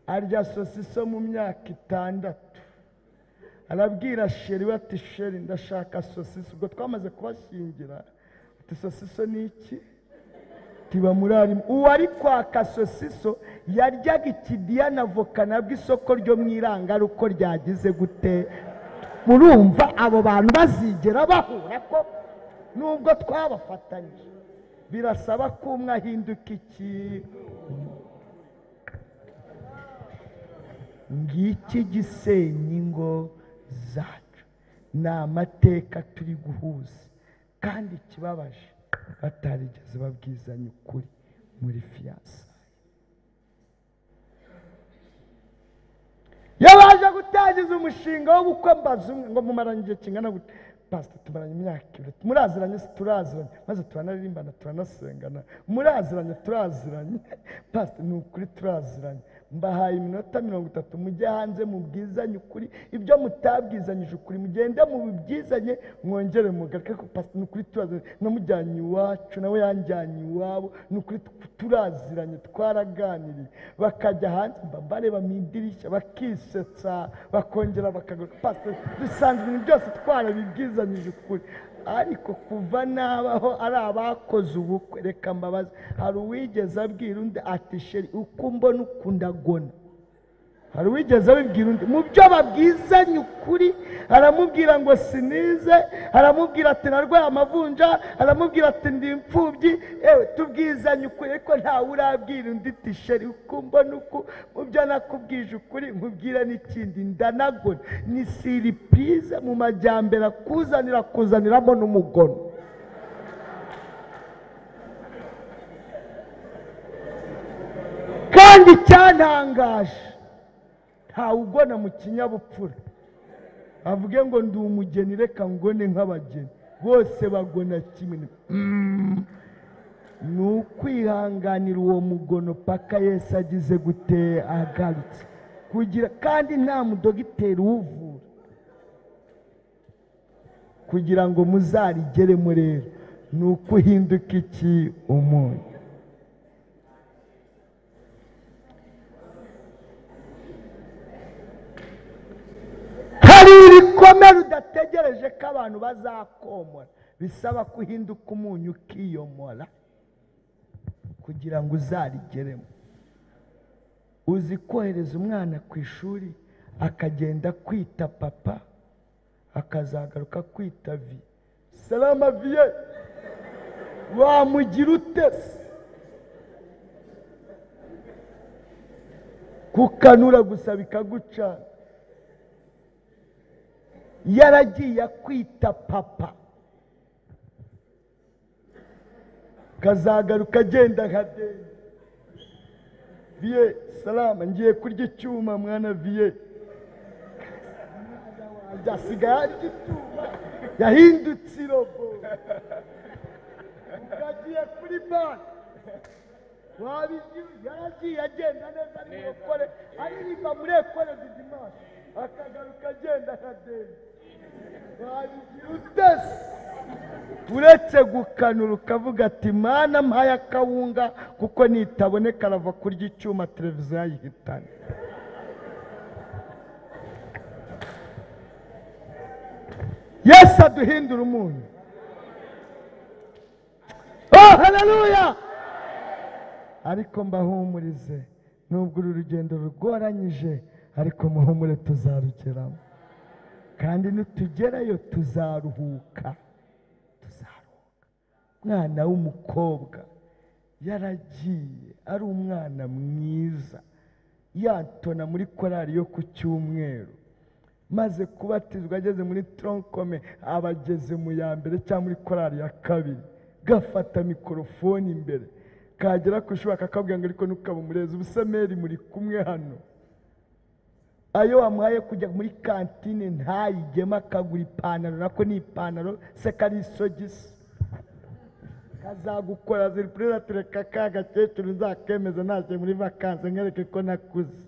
arya sosiso mu myaka 6. Arabwira sheri we ati sheri ndashaka sosiso. Ubwo twamaze kubashyingira, ati sosiso ni iki? Tiba murari. Uwari kwaka sosiso yaryaga ikidiya na voka nabwo isoko ryo mwirangara uko ryagize gute. Murumva abo bantu bazigera bahura ko nubwo twabafatanyije birasaba ko umwe ahinduka iki. Ngiki gisenya ingo zacu, ni amateka turi guhuza, kandi ikibabaje batarigeze babwizanya ukuri muri fiyansaye. Yabaje gutangiza umushinga wo gukwa mbaza umwe ngo mumaranye igihe kingana gute? Pastor tumaranye imyaka 2. Muraziranye? Turaziranye. Maze turanaririmbana turanasengana. Muraziranye? Turaziranye. Pastor ni ukuri turaziranye. Mbahaye iminota 30 mujye hanze mubwizanye ukuri, ibyo mutabwizanyije ukuri mugende mubibwizanye mwongere mugaruke ko pastor ni ukuri turaziranye, namujyanye iwacu nawe yanjyanye iwabo, ni ukuri turaziranye twaraganiriye. Bakajya hanze bareba mu idirishya bakisetsa bakongera bakagaruka. Pastor dusanzwe ibintu byose twarabibwizanyije ukuri, ariko kuva nabaho ari abakoze ubukwe. Reka mbabaza, hari uwigeze abwira undi ati sheri uko mbona ukundagona? Hari uwigeze abibwira undi mu byo babwizanye ukuri? Aramubwira ngo sinize, aramubwira ati narwaye amavunja, aramubwira ati ndi imfubyi. Tubwizanye ukuri, ariko ntawe urabwira undi ati sheri uko mbona uko mu byo nakubwije ukuri nkubwira n'ikindi ndanagona. Ni siripurize mu majyambere kuzaniramo n'umugono. Kandi cyantangaje ntawe ugona mu kinyabupfura avuge ngo ndi umugeni reka ngone nk'abageni. Bose bagona kimwe. Ni ukwihanganira uwo mugono paka Yesu agize gute agarutse kugira, kandi nta mudogiteri uvura, kugira ngo muzarigeremo. Rero ni ukuhinduka iki umunyu. Hari ibikomere udategereje ko abantu bazakomora, bisaba kuhinduka umunyu ukiyomora kugira ngo uzarigeremo. Uzi kohereza umwana ku ishuri akagenda kwita papa, akazagaruka kwita vi. Salama vie, wamugira ute? Kukanura gusa bikaguca. Yaragiye kwita papa, kazagaruka agenda nka deni. Vie salama, ngiye kurya icyuma mwana vie. Asigaye arya icyuma, yahindutse irobo. Ukagiye kuri banki, yaragiye agenda neza ari mukore, aririmba muri ekole Didimanche, akagaruka agenda nka deni. Wabigira utese uretse gukanura ukavuga ati mana mpaye akawunga kuko nitaboneka arava kurya icyuma televiziyo yayihitana. Yesu aduhindura umuntu. Oh haleluya. Ariko mbahumurize, nubwo uru rugendo rugoranyije ariko muhumure tuzarugeramo, kandi nitugerayo tuzaruhuka umwana w'umukobwa yaragiye ari umwana mwiza yatona muri korali yo ku cyumweru, maze kubatizwa ageze muri tronkome abageze mu ya mbere cyangwa muri korali ya kabiri, gafata mikorofoni imbere kagera ku ishuri kakabwira ngo ariko ntukaba umurezi, ubusameri muri kumwe hano. Ayo wamuhaye kujya muri kantine ntayigema, akagura ipantaro, nako ni ipantaro se kari isogisi, kazagukora ziripuriza tureka ka gakecuru nzakemeza naje muri vakansi nkereke ko nakuze.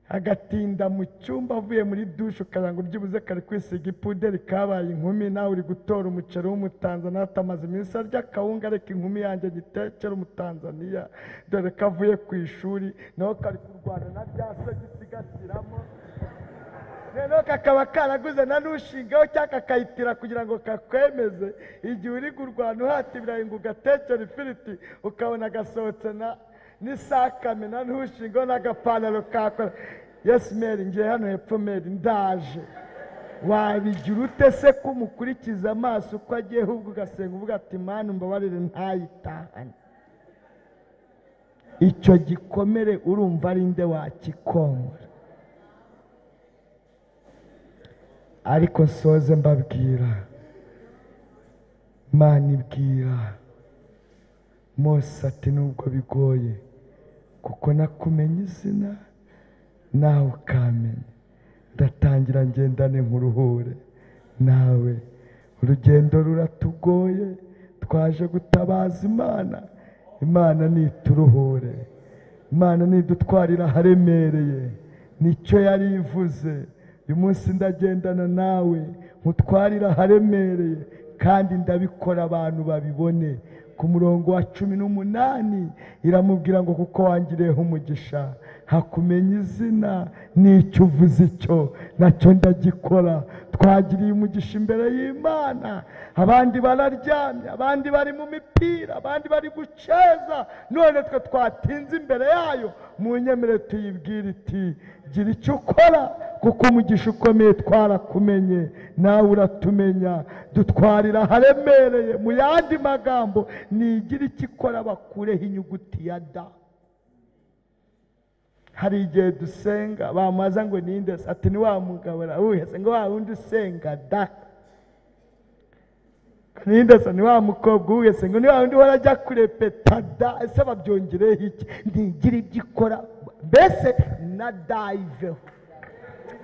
Agatinda mu cyumba avuye muri dushe ukagira ngo byibuze kari kwisiga ipuderi kabaye inkumi, nawe uri gutora umuceri w'umutanzaniya atamaze iminsi arya akawunga, areka inkumi yanjye gitekera umutanzaniya dore kavuye ku ishuri, naho kari kurwana na rya sogisi gashyiramo, noneho kakaba karaguze na nushingaho cyangwa kakayitira kugira ngo kakwemeze. Igihe uri kurwana uhata ibirayi ngo ugatekera ifiriti ukabona gasohotse n'isakame na ntushingaho n'agapantaro kakora. Yesu meri ngiye hano hepfo meri ndaje. Wabigira ute se ko umukurikiza amaso uko agiye, ahubwo ugasenga uvuga ati Mana umbabarire ntayitahane? Icyo gikomere urumva ari nde wakikomora? Ariko nsoze mbabwira, Mana ibwira Mose ati nubwo bigoye kuko nakumenya izina nawe ukamenya, ndatangira ngendane nkuruhure nawe. Urugendo ruratugoye, twaje gutabaza Imana. Imana nituruhure, Imana nidutwarira haremereye, nicyo yari ivuze. Uyu munsi ndagendana nawe nkutwarira haremereye, kandi ndabikora abantu babibone. Ku murongo wa 18 iramubwira ngo kuko wangiriyeho umugisha hakumenya izina, n'icyo uvuze icyo nacyo ndagikora. Twagiriye umugisha imbere y'Imana, abandi bararyamye, abandi bari mu mipira, abandi bari guceza, none twe twatinze imbere yayo. Munyemere tuyibwire iti gira icyo ukora, kuko umugisha ukomeye twarakumenye, nawe uratumenya, dutwarira haremereye. Mu yandi magambo, nigira icyo ikora bakureho inyuguti ya da. Hari igihe dusenga bamaza ngo ninde, ati ni wa mugabura uhese ngo wa wundi usenga da. Ninde se ni wa mukobwa uhese ngo ni wa wundi warajya kurepeta da. Ese babyongereho iki? Ntigira ibyo ikora, mbese na daiveho.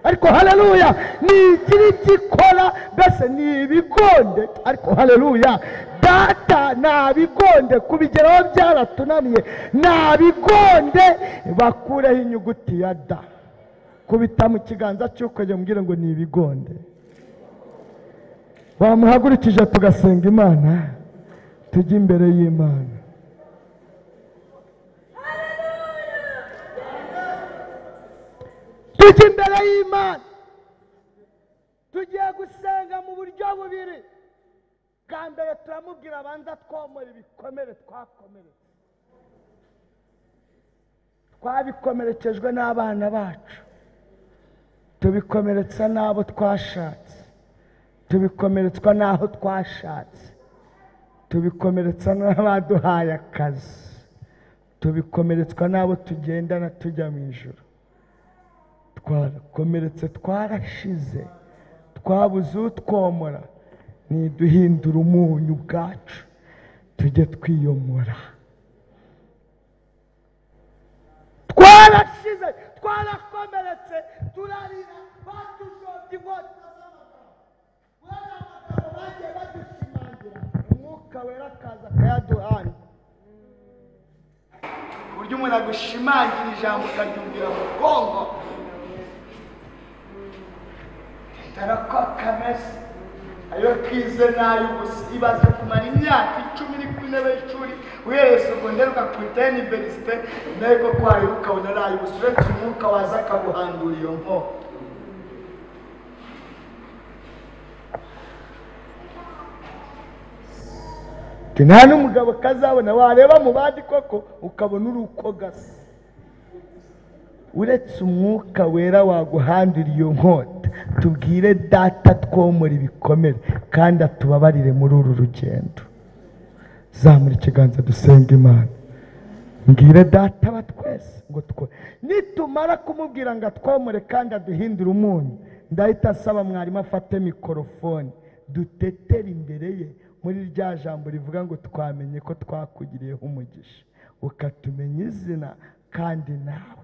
Ariko haleluya, nigira ibyo ikora, mbese ni ibigonde. Ariko haleluya, data nabigonde kubigeraho byaratunaniye, nabigonde bakureho inyuguti ya da. Kubita mu kiganza cy'uko njye mbwire ngo ni ibigonde. Wamuhagurikije tugasenga Imana, tujye imbere y'Imana. Tujye imbere y'Imana, tugiye gusenga mu buryo bubiri. Bwa mbere turamubwira abanza twomora ibikomere twakomeretse, twabikomerekejwe n'abana bacu, tubikomeretsa n'abo twashatse, tubikomeretswa n'aho twashatse, tubikomeretsa n'abaduhaye akazi, tubikomeretswa n'abo tugendana tujya mu ijuru. Twarakomeretse, twarashize, twabuze utwomora. Niduhindura umunyu bwacu, tujye twiyomora. Twarashize, twarakomeretse, turarira, batujobye inkota z'amagambo. Wera amagambo bagiye badushimangira, Umwuka Wera akaza akayaduhana. Uburyo umuntu agushimangira ijambo ukaryumvira mu bwonko, tarako kameze ayo kize nayo gusa. Ibaze kumara imyaka 10 iri ku ntebe y'ishuri, uhereye segonderi ugakwita universite, ntego kwayo ukabona nayo gusa, uretse umwuka waza akaguhandura iyo nkoko. Nta n'umugabo kazabona wareba mu bandi koko ukabona uri uko gasa. Uretse Umwuka Wera waguhandura iyo nkota, tubwire data twomora ibikomere kandi atubabarire muri uru rugendo. Zamura ikiganza dusenga Imana. Mbwire data wa twese ngo nitumara kumubwira ngo atwomore kandi aduhindure umunyu, ndahita asaba mwarimu afate mikorofone dutetere imbere ye muri rya jambo rivuga ngo twamenye ko twakugiriyeho umugisha, ukatumenya izina kandi nawe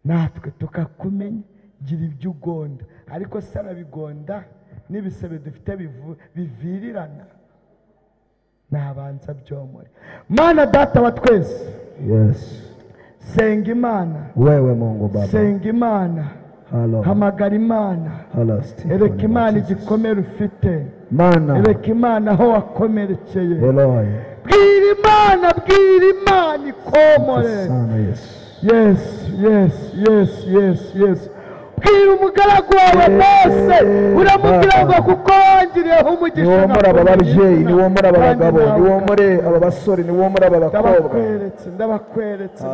natwe tukakumenya. Gira ibyo ugonda, ariko sarabigonda n'ibisebe dufite bivirirana, nabanza byomore. Mana data wa twese, Yes. senga Imana, Wewe Mungu Baba. senga Imana, hamagara Imana, ereka Imana igikomere ufite, ereka Imana aho wakomerekeye, bwira Imana ikomore. Yes, yes, yes, yes, yes. Bwira umugaragu wawe Mose, uramubwira ngo kuko wangiriyeho umugisha. Niwo muri aba babyeyi, niwo muri aba bagabo, niwo muri aba basore, niwo muri aba bakobwa. Ndabakweretse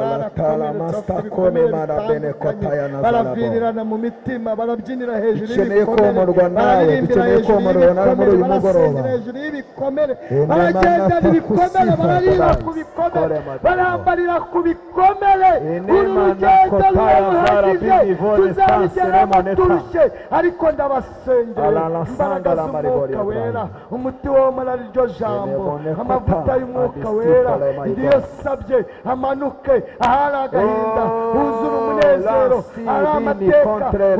baravirirana mu mitima, barabyinira hejuru y'ibikomere, bararimbira hejuru y'ibikomere, barasengera hejuru y'ibikomere, baragendana ibikomere, bararira ku bikomere, barambarira ku bikomere. Urugendo ruramuhagije, tuzabigeraho turushye, ariko ndabasengera imbaraga z'umwuka wera, umuti womora ariryo jambo, amavuta y'umwuka wera, iyo sabye amanuke ahari agahinda huzura umunezero, ahari amateka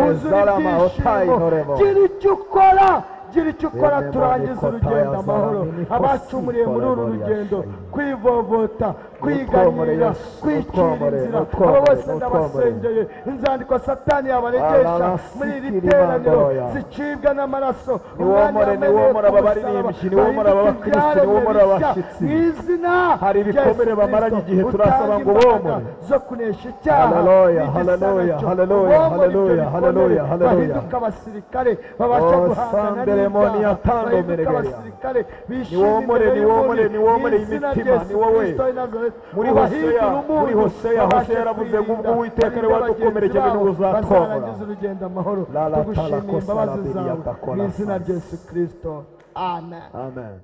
huzura ibyishimo. Gira icyo ukora, gira icyo ukora, turangiza urugendo amahoro. Abacumuriye muri uru rugendo kwivovota, kwiganirira, kwicira inzira, abo bose ndabasengeye. Inzandiko Satani yabaregesha muri iri teraniro zicibwa n'amaraso, niwomora ababaririmbyi, niwomora abakristo, niwomora abashyitsi. Hari ibikomere bamaranye igihe turasaba ngo bomore zo kunesha icyaha. Haleluya, haleluya, haleluya, haleluya, haleluya, haleluya. Bahinduka abasirikare babasha guhangana n'ibyaha, bahinduka abasirikare niwomore imitima, ni wowe. Muri Hoseya yaravuze ngo ubwo Uwiteka ari wadukomerekeje niwe uzatwomora. Tugushimiye imbabazi zawe mu izina rya Yesu Kristo. Amen.